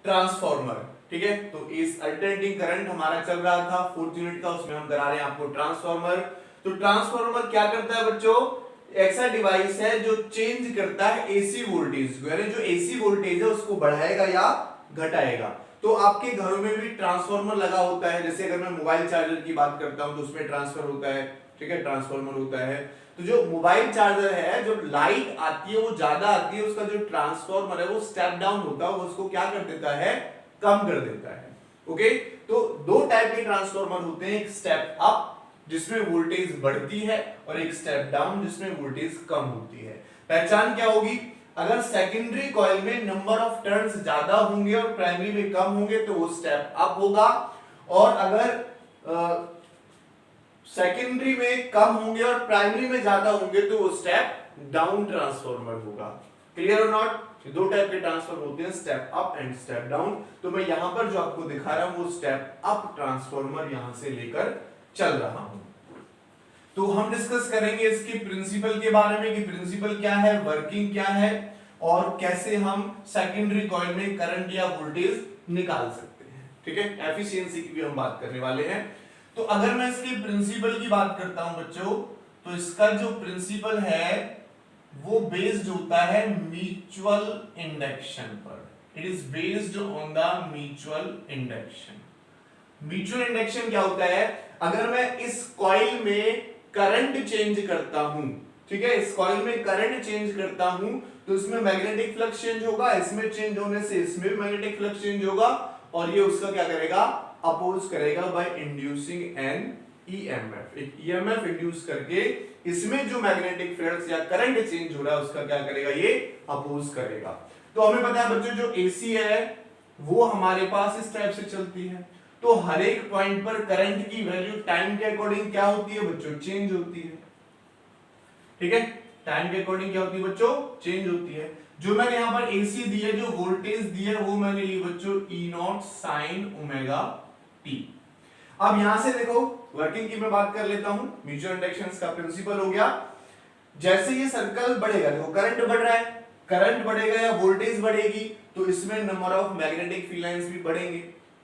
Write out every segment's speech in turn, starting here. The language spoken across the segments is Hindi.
ट्रांसफॉर्मर, ठीक है। तो इस अल्टरनेटिंग करंट हमारा चल रहा था 4th यूनिट का, उसमें हम करा रहे हैं आपको ट्रांसफॉर्मर। तो ट्रांसफॉर्मर क्या करता है बच्चों, ऐसा डिवाइस है जो चेंज करता है एसी वोल्टेज को, यानी जो एसी वोल्टेज है उसको बढ़ाएगा या घटाएगा। तो आपके घरों में भी ट्रांसफॉर्मर लगा होता है, जैसे अगर मैं मोबाइल चार्जर की बात करता हूं तो उसमें ट्रांसफर होता है, ठीक है, ट्रांसफॉर्मर होता है। तो जो मोबाइल चार्जर है, जो लाइट आती है वो ज्यादा आती है, उसका जो ट्रांसफॉर्मर है वो स्टेप डाउन होता है, वो उसको क्या कर देता है, कम कर देता है। ओके, तो दो टाइप के ट्रांसफॉर्मर होते हैं, एक स्टेप अप जिसमें वोल्टेज बढ़ती है और एक स्टेप डाउन जिसमें वोल्टेज कम होती है। पहचान क्या होगी, अगर सेकेंडरी कॉइल में नंबर ऑफ टर्न्स ज्यादा होंगे और प्राइमरी में कम होंगे तो वो स्टेप अप होगा, और अगर सेकेंडरी में कम होंगे और प्राइमरी में ज्यादा होंगे तो वो स्टेप डाउन ट्रांसफॉर्मर होगा। क्लियर और नॉट? दो टाइप के ट्रांसफर होते हैं, step up and step down. तो मैं यहां पर जो आपको दिखा रहा हूं वो स्टेप अप ट्रांसफॉर्मर यहां से लेकर चल रहा हूं। तो हम डिस्कस करेंगे इसके प्रिंसिपल के बारे में कि प्रिंसिपल क्या है, वर्किंग क्या है, और कैसे हम सेकेंडरी कॉइल में करंट या वोल्टेज निकाल सकते हैं, ठीक है। एफिशिएंसी की भी हम बात करने वाले हैं। तो अगर मैं इसके प्रिंसिपल की बात करता हूं बच्चों, तो इसका जो प्रिंसिपल है वो बेस्ड होता है म्यूचुअल इंडक्शन पर। It is based on the mutual induction. Mutual induction क्या होता है, अगर मैं इस कॉइल में करंट चेंज करता हूं, ठीक है, इस कॉइल में करंट चेंज करता हूं तो इसमें मैग्नेटिक फ्लक्स चेंज होगा, इसमें चेंज होने से इसमें भी मैग्नेटिक फ्लक्स चेंज होगा, और ये उसका क्या करेगा, अपोज करेगा बाय इंड्यूसिंग एन ईएमएफ। एक ईएमएफ इंड्यूस करके इसमें जो मैग्नेटिक फ्लक्स या करंट चेंज हो रहा है उसका क्या करेगा, ये अपोज करेगा। तो हमें पता है बच्चों जो एसी है वो हमारे पास इस टाइप से चलती है, तो हर एक पॉइंट पर करंट की वैल्यू टाइम के अकॉर्डिंग क्या होती है बच्चों, चेंज होती है, ठीक है। टाइम के अकॉर्डिंग क्या होती है बच्चों, चेंज होती है। जो मैंने यहां पर एसी दी है, जो वोल्टेज दी है वो मैंने ली बच्चों ई नॉट साइन ओमेगा टी। अब यहां से देखो वर्किंग की मैं बात कर लेता हूं। म्यूचुअल इंडक्शन का प्रिंसिपल हो गया, जैसे ये सर्कल बढ़ेगा, देखो करंट बढ़ रहा है, करंट बढ़ेगा या वोल्टेज बढ़ेगी तो इसमें number of magnetic field lines भी बढ़ेंगे,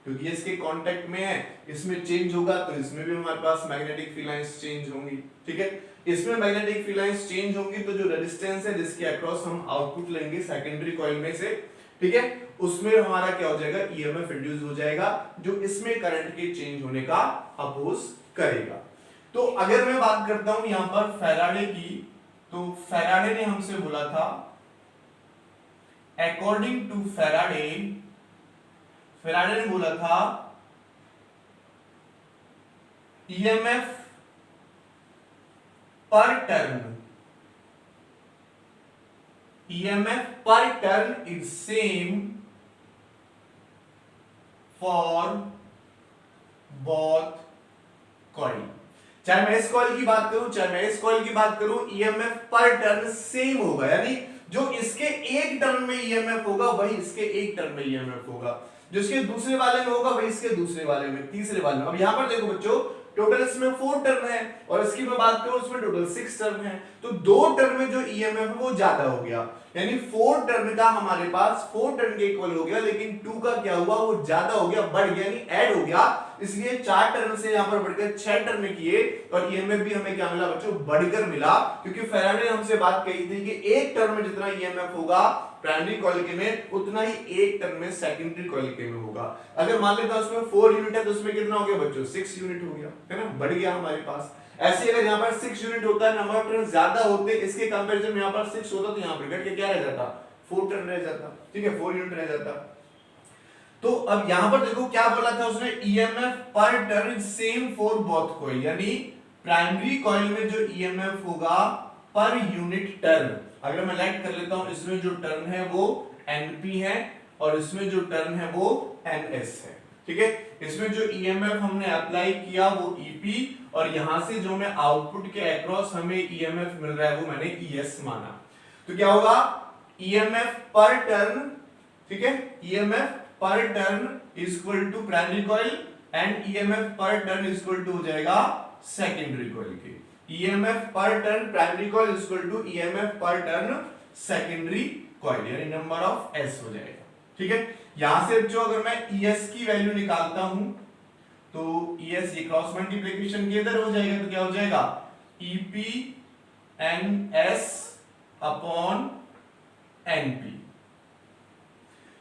क्योंकि ये इसके कांटेक्ट में है, इसमें चेंज होगा तो इसमें भी हमारे पास मैग्नेटिक फील्ड लाइंस चेंज होंगी, ठीक है। इसमें मैग्नेटिक फील्ड लाइंस चेंज होंगी तो जो रेजिस्टेंस है जिसके अक्रॉस हम आउटपुट लेंगे सेकेंडरी कॉइल में से, ठीक है, उसमें हमारा क्या हो जाएगा, ईएमएफ इंड्यूस हो जाएगा जो इसमें करंट के चेंज होने का अपोज करेगा। तो अगर मैं बात करता हूं यहां पर फैराडे की, तो फैराडे ने हमसे बोला था, अकॉर्डिंग टू फैराडे, फैराडे ने बोला था EMF per turn, EMF per turn is same for both coil. चाहे मैं इस कॉइल की बात करूं चाहे मैं इस कॉइल की बात करूं, ईएमएफ पर टर्न सेम होगा, यानी जो इसके एक टर्न में ईएमएफ होगा वही इसके एक टर्न में ईएमएफ होगा, जो इसके दूसरे वाले में होगा वही इसके दूसरे वाले में, तीसरे वाले में। अब यहां पर देखो बच्चों, टोटल इसमें 4 टर्न है और इसकी मैं बात करूं उसमें टोटल 6 टर्न है, तो 2 टर्न में जो ईएमएफ है वो ज्यादा हो गया, यानी 4 टर्न का हमारे पास 4 टर्न के इक्वल हो गया, लेकिन 2 का क्या हुआ, वो ज्यादा हो गया, बढ़ गया, यानी ऐड हो गया, इसलिए 4 टर्न से यहां पर बढ़कर 6 टर्न किए और ईएमएफ भी हमें क्या मिला बच्चों, बढ़कर मिला, क्योंकि फैराडे ने हमसे बात कही थी कि एक टर्न में जितना ईएमएफ होगा प्राइमरी कॉइल के में उतना ही एक टर्न में सेकेंडरी कॉइल के में होगा। अगर मान लेता उसमें 4 यूनिट है तो उसमें कितना हो गया बच्चों, 6 यूनिट हो गया, है ना, बढ़ गया हमारे पास। ऐसे अगर यहाँ पर 6 यूनिट होता है, नंबर ऑफ टर्न ज्यादा होते, इसके कंपैरिजन में यहाँ पर 6 होता तो यहाँ पर घट के क्या रह जाता, 4 टर्न रह जाता, ठीक है, 4 यूनिट रह जाता। तो अब यहां पर देखो क्या बोला था उसने, EMF per turn same for both coil, यानी प्राइमरी कॉइल में जो ईएमएफ होगा पर यूनिट टर्न, अगर मैं लाइट कर लेता हूं, इसमें जो टर्न है वो एनपी है और इसमें जो टर्न है वो एनएस है, ठीक है। इसमें जो ईएमएफ हमने अप्लाई किया वो ईपी, और यहां से जो मैं आउटपुट के अक्रॉस हमें ईएमएफ मिल रहा है वो मैंने ईएस माना। तो क्या होगा, ईएमएफ पर टर्न, ठीक है, EMF per turn is equal to primary coil and EMF per turn is equal to हो जाएगा सेकेंडरी कॉइल के। EMF per turn primary coil is equal to EMF per turn secondary coil, यानी नंबर ऑफ एस हो जाएगा, ठीक है। यहां से जो अगर मैं ES की वैल्यू निकालता हूं तो ES ये क्रॉस मल्टीप्लिकेशन के इधर हो जाएगा, तो क्या हो जाएगा EP NS अपॉन NP।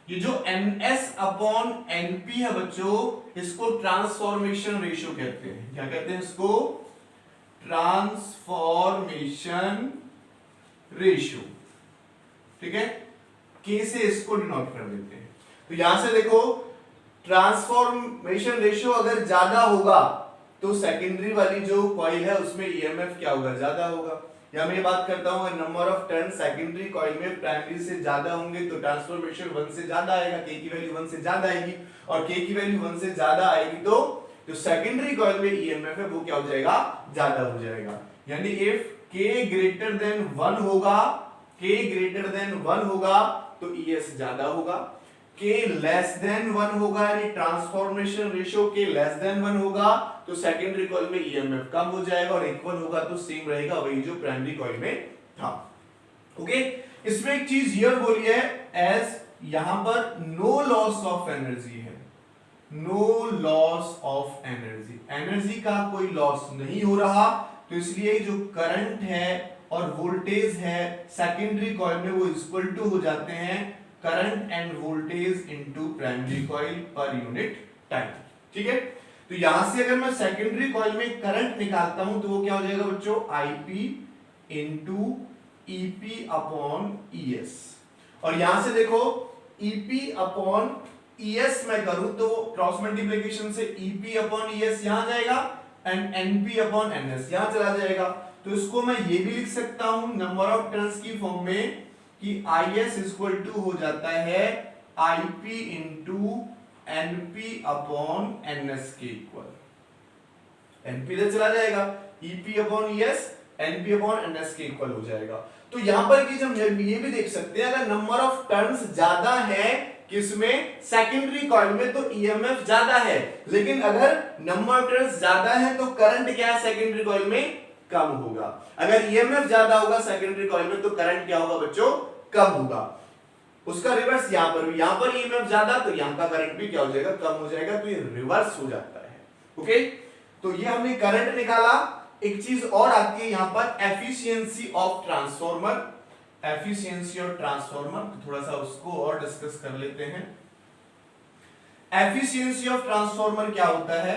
ये जो NS अपॉन NP है बच्चों, इसको ट्रांसफॉर्मेशन रेशियो कहते हैं। क्या कहते हैं इसको? Transformation ratio. ठीक है, K से इसको डिनोट कर देते हैं। तो यहां से देखो, ट्रांसफॉर्मेशन रेशियो अगर ज्यादा होगा तो सेकेंडरी वाली जो कॉइल है उसमें EMF क्या होगा? ज्यादा होगा। या मैं ये बात करता हूं, number of turn secondary coil में प्राइमरी से ज्यादा होंगे तो ट्रांसफॉर्मेशन 1 से ज्यादा आएगा, K की वैल्यू 1 से ज्यादा आएगी, और K की वैल्यू 1 से ज्यादा आएगी तो जो सेकेंडरी कॉइल में EMF है वो क्या हो जाएगा? ज्यादा हो जाएगा। यानी इफ K ग्रेटर देन 1 होगा, K ग्रेटर देन 1 होगा तो ES ज्यादा होगा, K लेस देन 1 होगा यानी transformation ratio K less than 1 होगा तो सेकेंडरी कॉइल में EMF कम हो जाएगा, और इक्वल होगा तो सेम रहेगा वही जो प्राइमरी कॉइल में था। ओके, इसमें एक चीज हियर बोली है, एज यहां पर नो लॉस ऑफ एनर्जी है, no loss of energy, energy का कोई लॉस नहीं हो रहा, तो इसलिए जो करंट है और वोल्टेज है सेकेंडरी कॉइल में वो इक्वल टू हो जाते हैं current end voltage into primary coil per unit time. ठीक है, तो यहां से अगर मैं सेकेंडरी कॉइल में करंट निकालता हूं तो वो क्या हो जाएगा बच्चों? IP into EP upon ES। और यहां से देखो EP अपॉन ES मैं करूं तो क्रॉस मल्टीप्लिकेशन से EP अपॉन ES यहां जाएगा एंड NP अपॉन NS यहां चला जाएगा। तो इसको मैं ये भी लिख सकता हूं नंबर ऑफ टर्न्स की फॉर्म में कि IS इक्वल टू हो जाता है IP into NP upon NS के इक्वल। NP इधर चला जाएगा, EP upon ES NP upon NS के इक्वल हो जाएगा। तो यहां पर कि हम ये भी देख सकते हैं, अगर नंबर ऑफ टर्न्स ज्यादा है किसमें? सेकेंडरी कॉइल में, तो EMF ज्यादा है, लेकिन अगर नंबर ऑफ टर्न्स ज्यादा है तो करंट क्या है सेकेंडरी कॉइल में? कम होगा। अगर EMF ज्यादा होगा सेकेंडरी कॉइल में तो करंट क्या होगा बच्चों? कम होगा। उसका रिवर्स यहां पर भी, यहां पर EMF ज्यादा तो यहां का करंट भी क्या हो जाएगा? कम हो जाएगा, तो ये रिवर्स हो जाता है। ओके, तो ये हमने करंट निकाला। एक चीज और आती है यहां पर, efficiency of transformer. Efficiency of transformer, तो थोड़ा सा उसको और डिस्कस कर लेते हैं। एफिशिएंसी ऑफ ट्रांसफॉर्मर क्या होता है?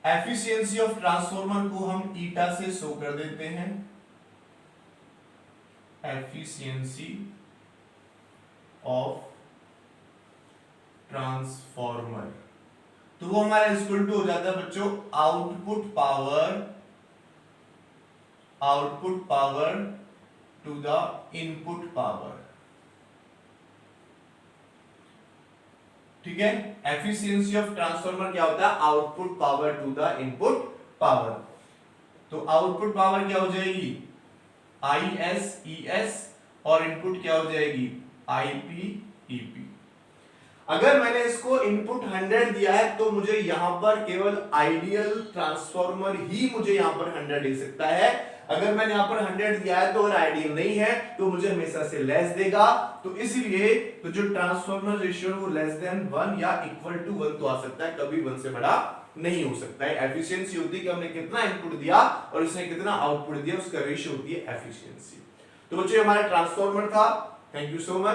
एफिशिएंसी ऑफ ट्रांसफॉर्मर को हम ईटा से शो कर देते हैं। एफिशिएंसी ऑफ ट्रांसफॉर्मर, तो वो हमारा इक्वल टू हो जाता है बच्चों output power to the input power. ठीक है, एफिशिएंसी ऑफ ट्रांसफॉर्मर क्या होता है? Output power to the input power. तो आउटपुट पावर क्या हो जाएगी? ISES, और इनपुट क्या हो जाएगी? IPEP। अगर मैंने इसको इनपुट 100 दिया है तो मुझे यहां पर केवल आइडियल ट्रांसफॉर्मर ही मुझे यहां पर 100 दे सकता है। अगर मैंने यहां पर 100 दिया है तो और आइडियल नहीं है तो मुझे हमेशा से लेस देगा। तो इसलिए तो जो ट्रांसफॉर्मर रेशियो वो लेस देन 1 या इक्वल टू 1 तो आ सकता है, कभी 1 से बड़ा नहीं हो सकता है। एफिशिएंसी होती है कि हमने कितना इनपुट दिया और इसने कितना आउटपुट दिया, उसका रेशियो होती है एफिशिएंसी। तो बच्चों हमारा ट्रांसफॉर्मर था। Thank you so much.